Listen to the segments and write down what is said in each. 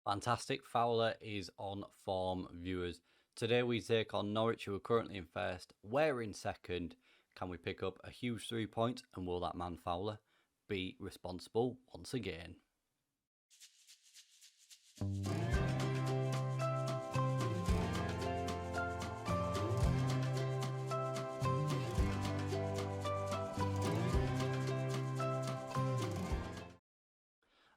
Fantastic. Fowler is on form, viewers. Today we take on Norwich, who are currently in first. We're in second. Can we pick up a huge 3 points? And will that man Fowler be responsible once again?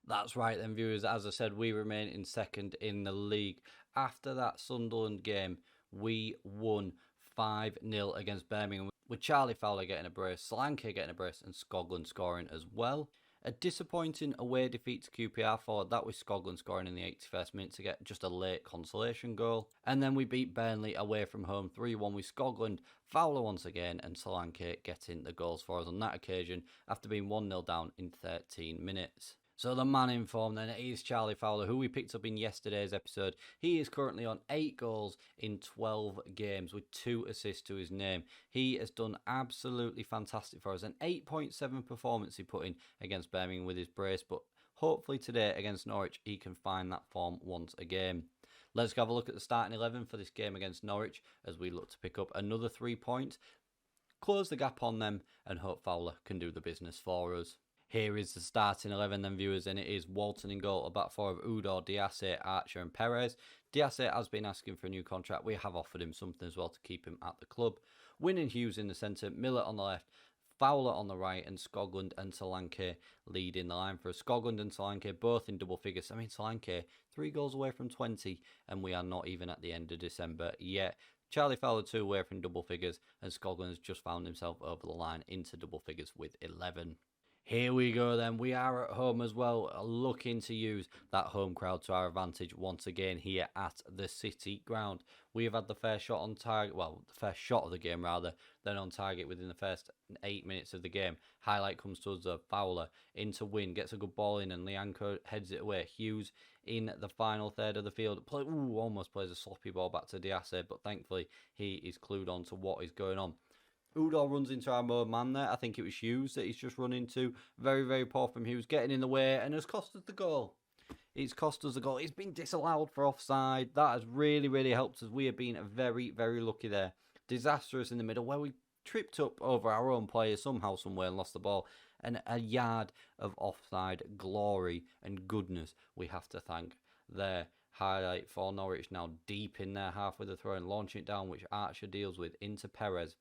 That's right then, viewers. As I said, we remain in second in the league. After that Sunderland game, we won 5-0 against Birmingham, with Charlie Fowler getting a brace, Solanke getting a brace, and Skoglund scoring as well. A disappointing away defeat to QPR forward. That was Skoglund scoring in the 81st minute to get just a late consolation goal. And then we beat Burnley away from home 3-1 with Skoglund, Fowler once again, and Solanke getting the goals for us on that occasion after being 1-0 down in 13 minutes. So the man in form then is Charlie Fowler, who we picked up in yesterday's episode. He is currently on 8 goals in 12 games with 2 assists to his name. He has done absolutely fantastic for us. An 8.7 performance he put in against Birmingham with his brace, but hopefully today against Norwich he can find that form once again. Let's have a look at the starting 11 for this game against Norwich as we look to pick up another 3 points, close the gap on them, and hope Fowler can do the business for us. Here is the starting 11 then, viewers, and it is Walton in goal, a back four of Udor, Diasse, Archer and Perez. Diasse has been asking for a new contract. We have offered him something as well to keep him at the club. Wynne and Hughes in the centre, Miller on the left, Fowler on the right, and Skoglund and Solanke leading the line for us. Skoglund and Solanke both in double figures. I mean, Solanke 3 goals away from 20, and we are not even at the end of December yet. Charlie Fowler 2 away from double figures, and Skoglund has just found himself over the line into double figures with 11. Here we go then, we are at home as well, looking to use that home crowd to our advantage once again here at the City ground. We have had the first shot on target, well, the first shot of the game rather, than on target within the first 8 minutes of the game. Highlight comes to us of Fowler into Wynne, gets a good ball in and Lianco heads it away. Hughes in the final third of the field, almost plays a sloppy ball back to Diasse, but thankfully he is clued on to what is going on. Udor runs into our mode man there. I think it was Hughes that he's just run into. Very, very poor from Hughes, getting in the way and has cost us the goal. It's cost us the goal. It's been disallowed for offside. That has really, really helped us. We have been very, very lucky there. Disastrous in the middle where we tripped up over our own player somehow, somewhere and lost the ball. And a yard of offside glory and goodness we have to thank there. Highlight for Norwich now deep in there, halfway the throw and launching it down, which Archer deals with into Perez.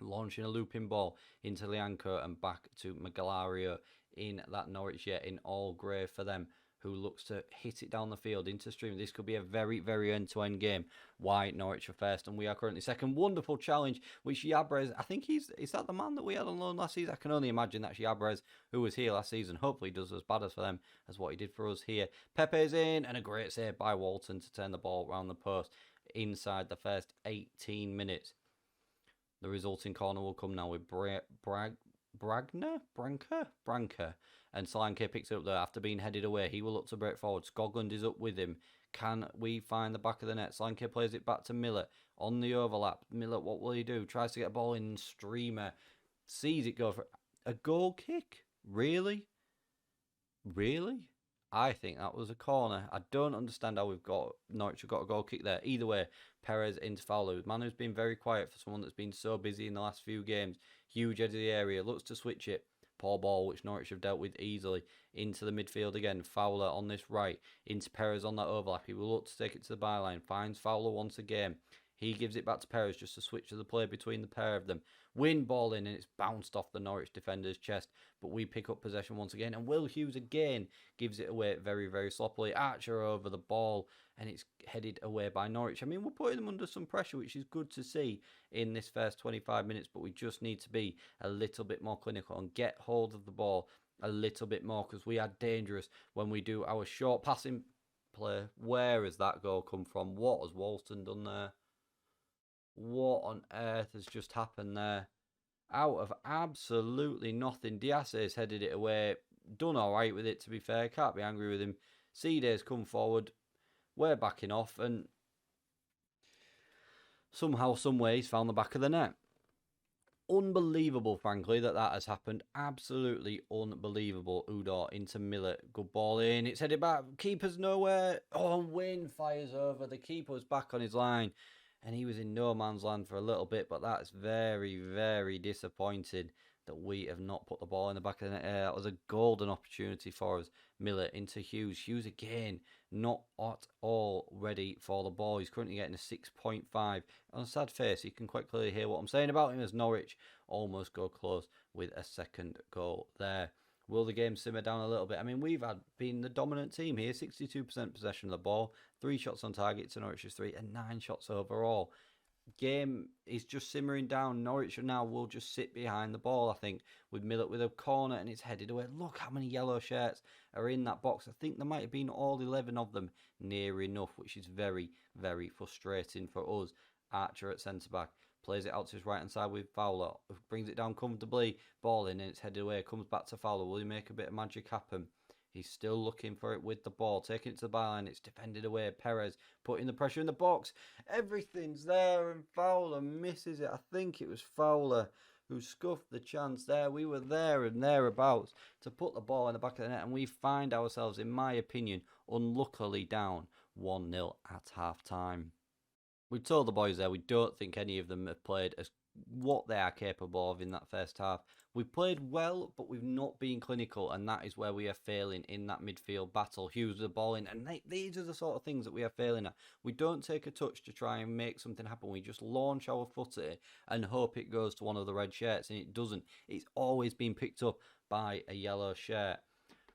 Launching a looping ball into Lianco and back to Magalario in that Norwich yet in all grey for them, who looks to hit it down the field into stream. This could be a very, very end-to-end game. Why Norwich are first and we are currently second. Wonderful challenge, which Yabrez, I think is that the man that we had on loan last season? I can only imagine that's Yabrez, who was here last season. Hopefully does as bad as for them as what he did for us here. Pepe's in, and a great save by Walton to turn the ball around the post inside the first 18 minutes. The resulting corner will come now with Branker, and Solanke picks it up there after being headed away. He will look to break forward. Skoglund is up with him. Can we find the back of the net? Solanke plays it back to Miller on the overlap. Miller, what will he do? Tries to get a ball in. Streamer sees it go for a goal kick. Really? I think that was a corner. I don't understand how Norwich have got a goal kick there. Either way, Perez into Fowler. Man who's been very quiet for someone that's been so busy in the last few games. Huge edge of the area. Looks to switch it. Poor ball, which Norwich have dealt with easily. Into the midfield again. Fowler on this right. Into Perez on that overlap. He will look to take it to the byline. Finds Fowler once again. He gives it back to Perez just to switch to the play between the pair of them. Win ball in and it's bounced off the Norwich defender's chest. But we pick up possession once again. And Will Hughes again gives it away very, very sloppily. Archer over the ball and it's headed away by Norwich. I mean, we're putting them under some pressure, which is good to see in this first 25 minutes. But we just need to be a little bit more clinical and get hold of the ball a little bit more, because we are dangerous when we do our short passing play. Where has that goal come from? What has Walton done there? What on earth has just happened there? Out of absolutely nothing. Diasse has headed it away. Done alright with it, to be fair. Can't be angry with him. Cday's come forward. We're backing off. And somehow, some way, he's found the back of the net. Unbelievable, frankly, that has happened. Absolutely unbelievable. Udor into Millet. Good ball in. It's headed back. Keeper's nowhere. Oh, Wynn fires over. The keeper was back on his line. And he was in no man's land for a little bit. But that's very, very disappointing that we have not put the ball in the back of the net. That was a golden opportunity for us. Millet into Hughes. Hughes again, not at all ready for the ball. He's currently getting a 6.5. On a sad face, you can quite clearly hear what I'm saying about him as Norwich almost go close with a second goal there. Will the game simmer down a little bit? I mean, we've been the dominant team here. 62% possession of the ball, 3 shots on target to Norwich's 3, and 9 shots overall. Game is just simmering down. Norwich now will just sit behind the ball, I think, with Millet with a corner, and it's headed away. Look how many yellow shirts are in that box. I think there might have been all 11 of them near enough, which is very, very frustrating for us. Archer at centre-back plays it out to his right-hand side with Fowler. Brings it down comfortably. Ball in, and it's headed away. Comes back to Fowler. Will he make a bit of magic happen? He's still looking for it with the ball. Taking it to the byline. It's defended away. Perez putting the pressure in the box. Everything's there, and Fowler misses it. I think it was Fowler who scuffed the chance there. We were there and thereabouts to put the ball in the back of the net, and we find ourselves, in my opinion, unluckily down 1-0 at half-time. We told the boys there we don't think any of them have played as what they are capable of in that first half. We've played well, but we've not been clinical, and that is where we are failing in that midfield battle. Hughes with the ball in, and these are the sort of things that we are failing at. We don't take a touch to try and make something happen. We just launch our foot at it and hope it goes to one of the red shirts, and it doesn't. It's always been picked up by a yellow shirt.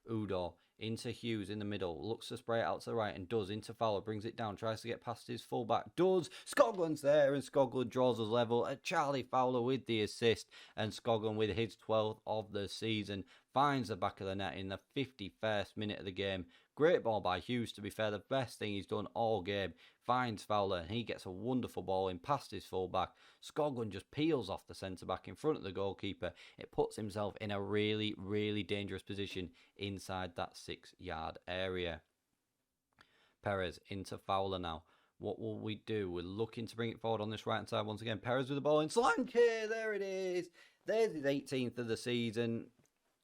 Udor into Hughes in the middle, looks to spray it out to the right and does, into Fowler, brings it down, tries to get past his fullback, does, Scoglin's there and Scogland draws us level. Charlie Fowler with the assist, and Scogland with his 12th of the season finds the back of the net in the 51st minute of the game. Great ball by Hughes, to be fair, the best thing he's done all game. Finds Fowler and he gets a wonderful ball in past his fullback. Scogland just peels off the centre-back in front of the goalkeeper. It puts himself in a really, really dangerous position inside that 6-yard area. Perez into Fowler now. What will we do? We're looking to bring it forward on this right-hand side once again. Perez with the ball in. Solanke, there it is. There's his 18th of the season.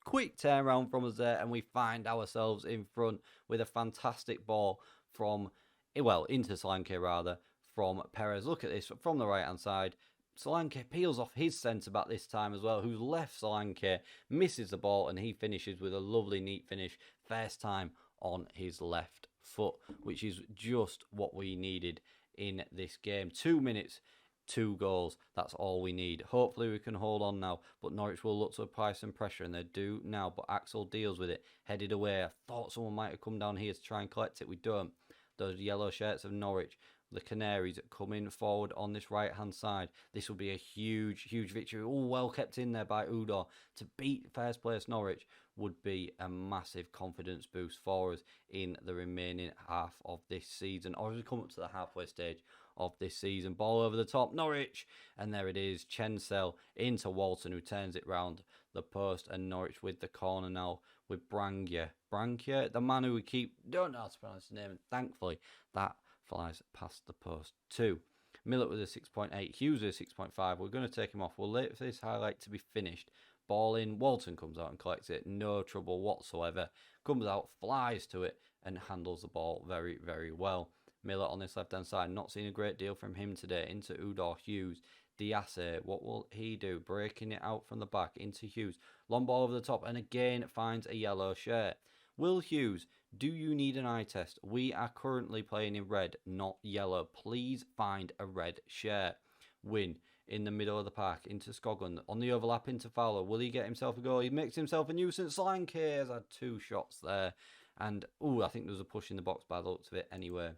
Quick turnaround from us there, and we find ourselves in front with a fantastic ball from, well, into Solanke rather, from Perez. Look at this, from the right-hand side. Solanke peels off his centre-back this time as well, who's left Solanke, misses the ball, and he finishes with a lovely, neat finish. First time on his left foot, which is just what we needed in this game. 2 minutes, 2 goals. That's all we need. Hopefully we can hold on now, but Norwich will look to apply some pressure, and they do now, but Axel deals with it. Headed away. I thought someone might have come down here to try and collect it. We don't. Those yellow shirts of Norwich, the Canaries, coming forward on this right-hand side. This will be a huge, huge victory. Oh, well kept in there by Udor. To beat first place Norwich would be a massive confidence boost for us in the remaining half of this season, or as we come up to the halfway stage of this season. Ball over the top, Norwich, and there it is. Chensel into Walton, who turns it round the post, and Norwich with the corner now with Brangia, the man who we don't know how to pronounce his name, and thankfully that flies past the post too. Millet with a 6.8, Hughes with a 6.5. We're going to take him off. We'll wait for this highlight to be finished. Ball in, Walton comes out and collects it, no trouble whatsoever. Comes out, flies to it, and handles the ball very, very well. Millet on this left-hand side, not seeing a great deal from him today. Into Udor, Hughes, Diasse, what will he do? Breaking it out from the back into Hughes. Long ball over the top, and again finds a yellow shirt. Will Hughes, do you need an eye test? We are currently playing in red, not yellow. Please find a red shirt. Win in the middle of the park into Scogland. On the overlap into Fowler. Will he get himself a goal? He makes himself a nuisance. Solanke has had 2 shots there. And, I think there was a push in the box by the looks of it anyway.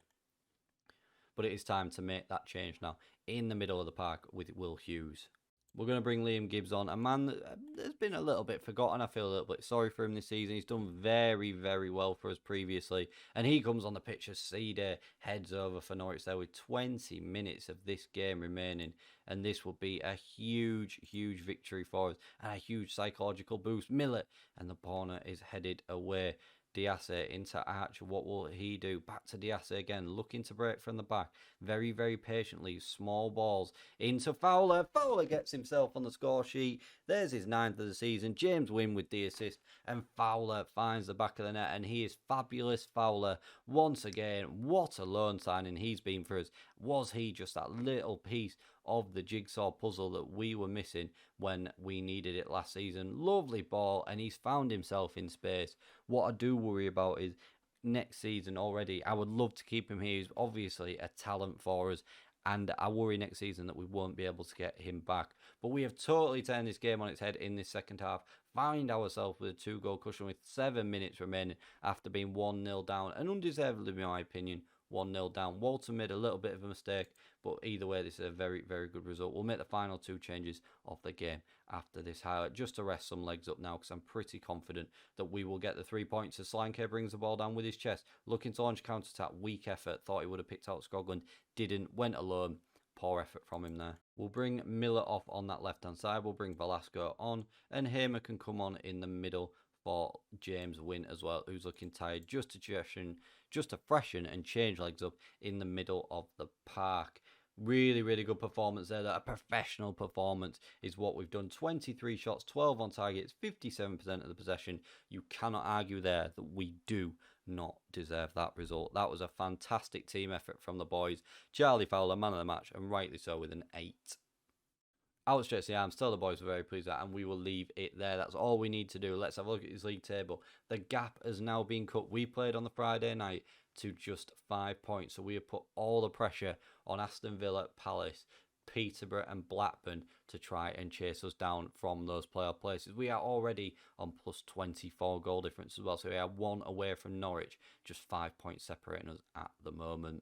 But it is time to make that change now in the middle of the park with Will Hughes. We're going to bring Liam Gibbs on, a man that has been a little bit forgotten. I feel a little bit sorry for him this season. He's done very, very well for us previously. And he comes on the pitch as Cedar heads over for Norwich there with 20 minutes of this game remaining. And this will be a huge, huge victory for us and a huge psychological boost. Millet, and the corner is headed away. Diaz into Archer. What will he do? Back to Diaz again, looking to break from the back. Very, very patiently. Small balls into Fowler. Fowler gets himself on the score sheet. There's his 9th of the season. James Wynn with the assist. And Fowler finds the back of the net. And he is fabulous, Fowler. Once again, what a loan signing he's been for us. Was he just that little piece of the jigsaw puzzle that we were missing when we needed it last season? Lovely ball, and he's found himself in space. What I do worry about is next season already. I would love to keep him here. He's obviously a talent for us, and I worry next season that we won't be able to get him back. But we have totally turned this game on its head in this second half. Find ourselves with a 2-goal cushion with 7 minutes remaining after being 1-0 down, and undeservedly in my opinion. 1-0 down. Walton made a little bit of a mistake, but either way, this is a very, very good result. We'll make the final 2 changes of the game after this highlight, just to rest some legs up now, because I'm pretty confident that we will get the 3 points. As Solanke brings the ball down with his chest, looking to launch counter-attack, weak effort, thought he would have picked out Scotland, didn't, went alone. Poor effort from him there. We'll bring Miller off on that left-hand side, we'll bring Velasco on, and Hamer can come on in the middle for James Wynn as well, who's looking tired, just to freshen and change legs up in the middle of the park. Really, really good performance there. A professional performance is what we've done. 23 shots, 12 on target, it's 57% of the possession. You cannot argue there that we do not deserve that result. That was a fantastic team effort from the boys. Charlie Fowler, man of the match, and rightly so with an 8. Outstretched the arm, still the boys were very pleased with that, and we will leave it there. That's all we need to do. Let's have a look at his league table. The gap has now been cut. We played on the Friday night to just 5 points, so we have put all the pressure on Aston Villa, Palace, Peterborough and Blackburn to try and chase us down from those playoff places. We are already on plus 24 goal difference as well, so we are 1 away from Norwich, just 5 points separating us at the moment.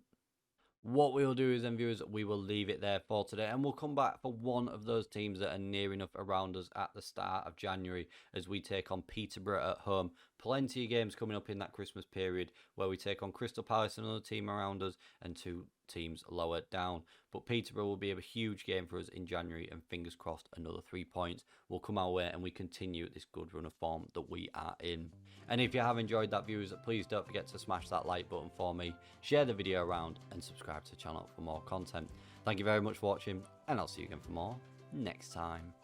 What we will do is then, viewers, we will leave it there for today, and we'll come back for one of those teams that are near enough around us at the start of January as we take on Peterborough at home. Plenty of games coming up in that Christmas period where we take on Crystal Palace, another team around us, and 2 teams lower down. But Peterborough will be a huge game for us in January, and fingers crossed another 3 points will come our way and we continue this good run of form that we are in. And if you have enjoyed that, viewers, please don't forget to smash that like button for me, share the video around and subscribe to the channel for more content. Thank you very much for watching, and I'll see you again for more next time.